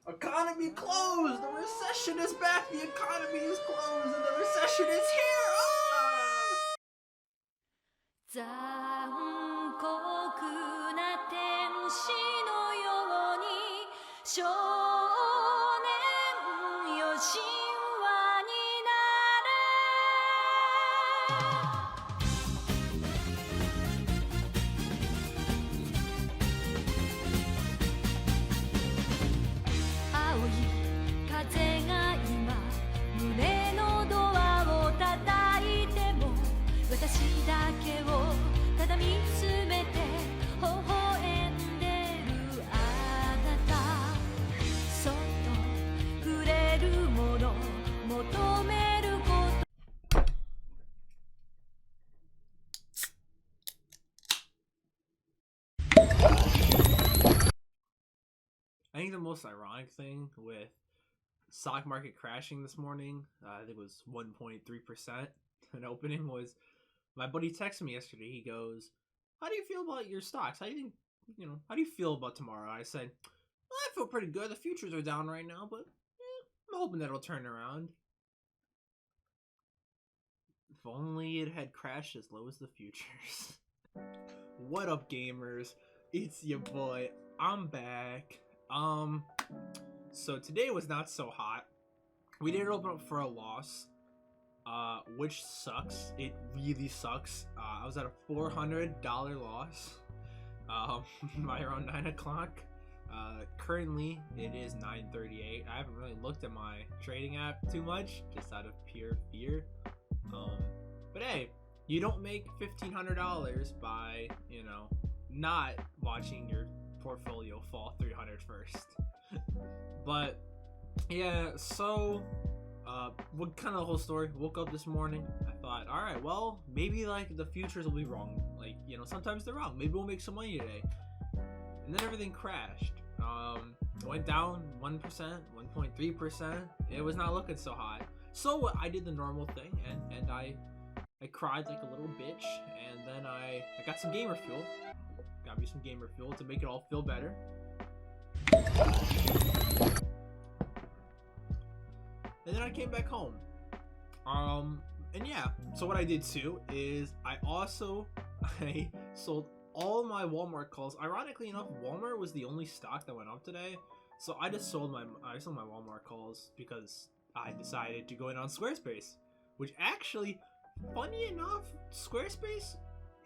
Economy closed! The recession is back! The economy is closed and the recession is here! Ah! 残酷な天使のように少年よ神話になれ青い風が今胸のドアを叩いても私だけをただ見つめて微笑んでるあなたそっと触れるもの求めること I think the most ironic thing with stock market crashing this morning, I think it was 1.3% an opening, was my buddy texted me yesterday. He goes, "How do you feel about your stocks? How do you think, how do you feel about tomorrow?" I said, "Well, I feel pretty good. The futures are down right now, but I'm hoping that it'll turn around." If only it had crashed as low as the futures. What up, gamers? It's your boy. I'm back. So today was not so hot. We did open up for a loss, which sucks. It really sucks. I was at a $400 loss by around 9 o'clock. Currently it is 9:38. I haven't really looked at my trading app too much, just out of pure fear. But hey, you don't make $1,500 by, not watching your portfolio fall 300 first. But yeah, so what kind of the whole story? Woke up this morning, I thought, all right, well, maybe like the futures will be wrong. Like, sometimes they're wrong. Maybe we'll make some money today. And then everything crashed. Went down 1%, 1.3%. It was not looking so hot. So I did the normal thing, and I cried like a little bitch, and then I got some gamer fuel. Got me some gamer fuel to make it all feel better. And then I came back home. And yeah, so what I did too is I sold all my Walmart calls. Ironically enough, Walmart was the only stock that went up today. So I sold my Walmart calls because I decided to go in on Squarespace, which actually, funny enough, Squarespace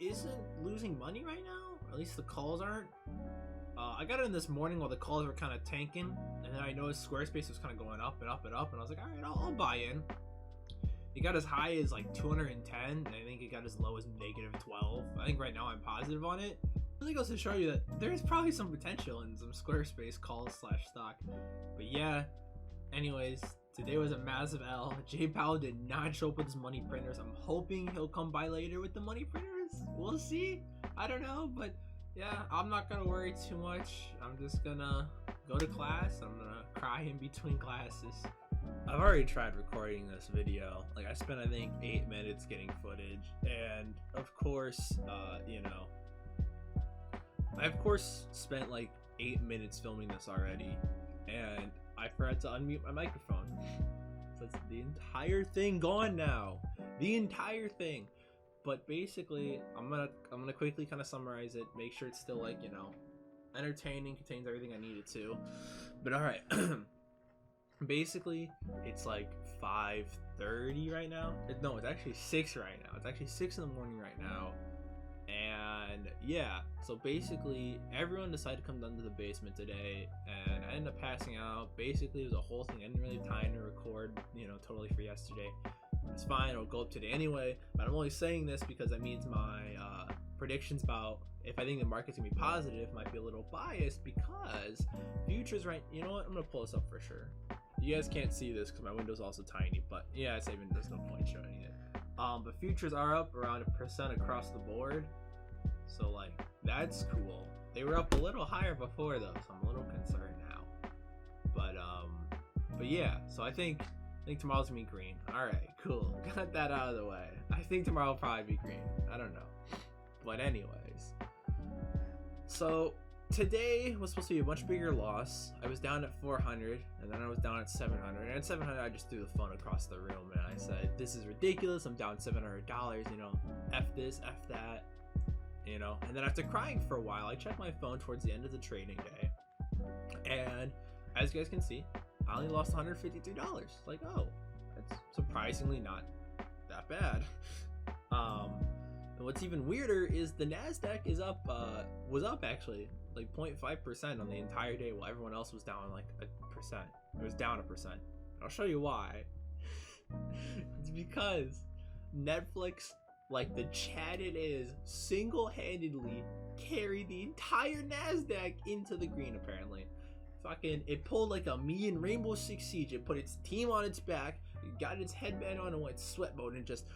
isn't losing money right now. At least the calls aren't. I got in this morning while the calls were kind of tanking, and then I noticed Squarespace was kind of going up and up and up, and I was like, all right, I'll buy in. It got as high as like 210, and I think it got as low as -12. I think right now I'm positive on it. It really goes to show you that there's probably some potential in some Squarespace calls / stock. But yeah, anyways, today was a massive L. J Powell did not show up with his money printers. I'm hoping he'll come by later with the money printers. We'll see. I don't know, but yeah, I'm not gonna worry too much. I'm just gonna go to class. I'm gonna cry in between classes. I've already tried recording this video. Like, I spent, I think, 8 minutes getting footage, and of course, I of course spent like 8 minutes filming this already, and I forgot to unmute my microphone. So that's the entire thing gone now. The entire thing. But basically, I'm gonna quickly kind of summarize it, make sure it's still like, entertaining, contains everything I need it to. But all right. Basically, it's like 5:30 right now. No, it's actually 6 right now. It's actually 6 in the morning right now. And yeah, so basically everyone decided to come down to the basement today, and I ended up passing out. Basically, it was a whole thing. I didn't really have time to record, totally for yesterday. It's fine, it'll go up today anyway, but I'm only saying this because that means my predictions about if I think the market's gonna be positive might be a little biased, because futures right, you know what, I'm gonna pull this up for sure. You guys can't see this because my window's also tiny, but yeah, it's even, there's no point showing it. But futures are up around 1% across the board, so like, that's cool. They were up a little higher before though, so I'm a little concerned now. But yeah, so I think tomorrow's gonna be green. All right, cool. Got that out of the way. I think tomorrow will probably be green. I don't know. But anyways, so today was supposed to be a much bigger loss. I was down at 400, and then I was down at 700. And at 700, I just threw the phone across the room, and I said, "This is ridiculous. I'm down $700. You know, f this, f that." You know. And then after crying for a while, I checked my phone towards the end of the trading day, and as you guys can see, I only lost $153. Like, oh, that's surprisingly not that bad. And what's even weirder is the Nasdaq is up, was up actually like 0.5% on the entire day, while everyone else was down like a percent. It was down 1%. I'll show you why. It's because Netflix, like the chat it is, single-handedly carried the entire Nasdaq into the green. Apparently, fucking, it pulled like a me in Rainbow Six Siege. It put its team on its back, got its headband on, and went sweat mode, and just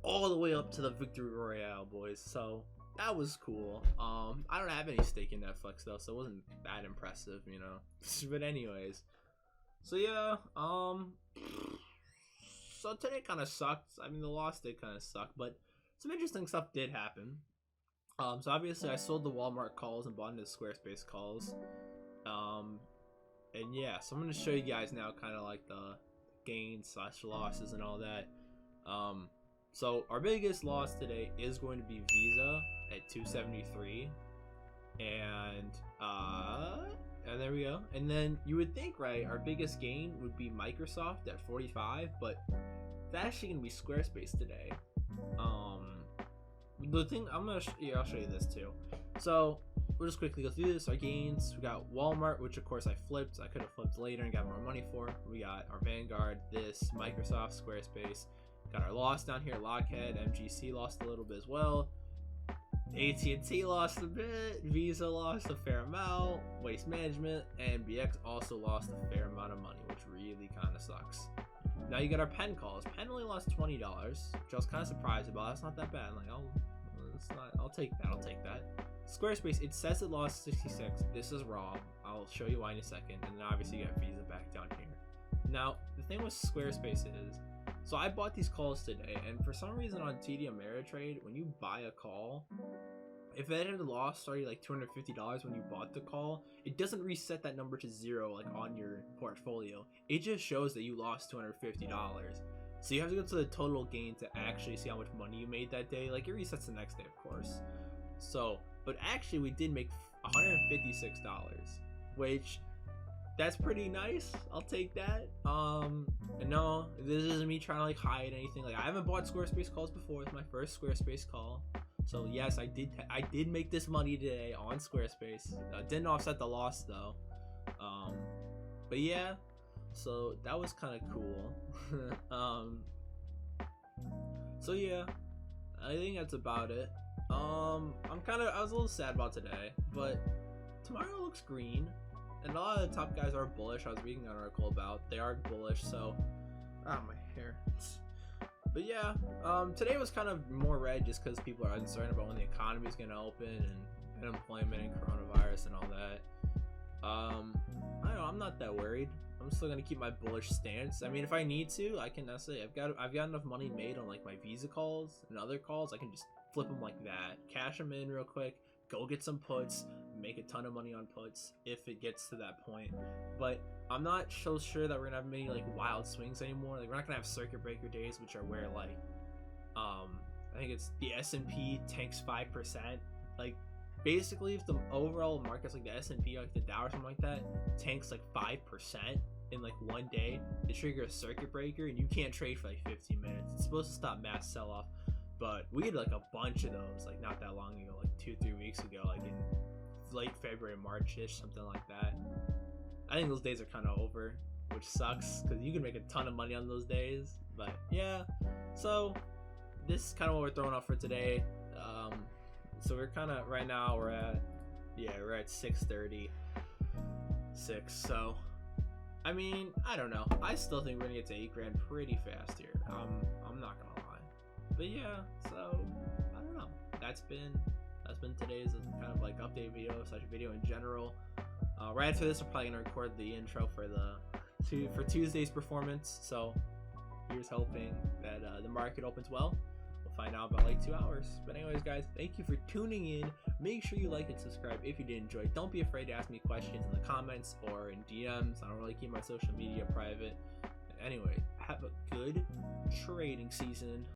all the way up to the victory royale, boys. So that was cool. I don't have any stake in Netflix though, so it wasn't that impressive, you know. But anyways, so yeah, so today kind of sucked. I mean, the loss did kind of suck, but some interesting stuff did happen. So obviously I sold the Walmart calls and bought into Squarespace calls. And yeah, so I'm gonna show you guys now kind of like the gains / losses and all that. So our biggest loss today is going to be Visa at 273, and there we go. And then you would think, right, our biggest gain would be Microsoft at 45, but that's actually gonna be Squarespace today. The thing I'll show you this too. So we'll just quickly go through this. Our gains, we got Walmart, which of course I flipped. I could have flipped later and got more money for. We got our Vanguard, this, Microsoft, Squarespace. Got our loss down here, Lockheed, MGC lost a little bit as well. AT&T lost a bit, Visa lost a fair amount, Waste Management, and BX also lost a fair amount of money, which really kind of sucks. Now you got our pen calls. Pen only lost $20, which I was kind of surprised about. That's not that bad. Like, I'll take that. I'll take that. Squarespace, it says it lost 66. This is wrong. I'll show you why in a second. And then obviously you got Visa back down here. Now the thing with Squarespace is, so I bought these calls today, and for some reason on TD Ameritrade, when you buy a call, if it had lost already like $250 when you bought the call, it doesn't reset that number to 0 like on your portfolio. It just shows that you lost $250. So you have to go to the total gain to actually see how much money you made that day. Like, it resets the next day, of course. So, but actually we did make $156, which, that's pretty nice. I'll take that. And no, this isn't me trying to like hide anything. Like, I haven't bought Squarespace calls before. It's my first Squarespace call. So yes, I did make this money today on Squarespace. Didn't offset the loss though. But yeah, so that was kind of cool. So yeah, I think that's about it. I was a little sad about today, but tomorrow looks green. And a lot of the top guys are bullish. I was reading an article about they are bullish, so my hair. But yeah, today was kind of more red just because people are uncertain about when the economy is going to open and unemployment and coronavirus and all that. I don't know, I'm not that worried. I'm still going to keep my bullish stance. I mean, if I need to, I can say I've got enough money made on like my Visa calls and other calls. I can just flip them like that, cash them in real quick, go get some puts, make a ton of money on puts if it gets to that point. But I'm not so sure that we're gonna have many like wild swings anymore. Like, we're not gonna have circuit breaker days, which are where like I think it's the S&P tanks 5%. Like, basically if the overall market's like the S&P, like the Dow or something like that, tanks like 5% in like one day, they trigger a circuit breaker and you can't trade for like 15 minutes. It's supposed to stop mass sell-off. But we had like a bunch of those like not that long ago, like 2-3 weeks ago, like in late February, March-ish, something like that. I think those days are kind of over, which sucks because you can make a ton of money on those days. But yeah, so this is kind of what we're throwing off for today. So we're kind of right now we're at 6:36. So I mean, I don't know. I still think we're gonna get to $8 grand pretty fast here. I'm not gonna lie. But yeah, so I don't know. That's been today's kind of like update video / video in general. Right after this, we're probably gonna record the intro for Tuesday's performance. So here's hoping that the market opens well. We'll find out about like 2 hours. But anyways, guys, thank you for tuning in. Make sure you like and subscribe if you did enjoy. Don't be afraid to ask me questions in the comments or in DMs. I don't really keep my social media private. Anyway, have a good trading season.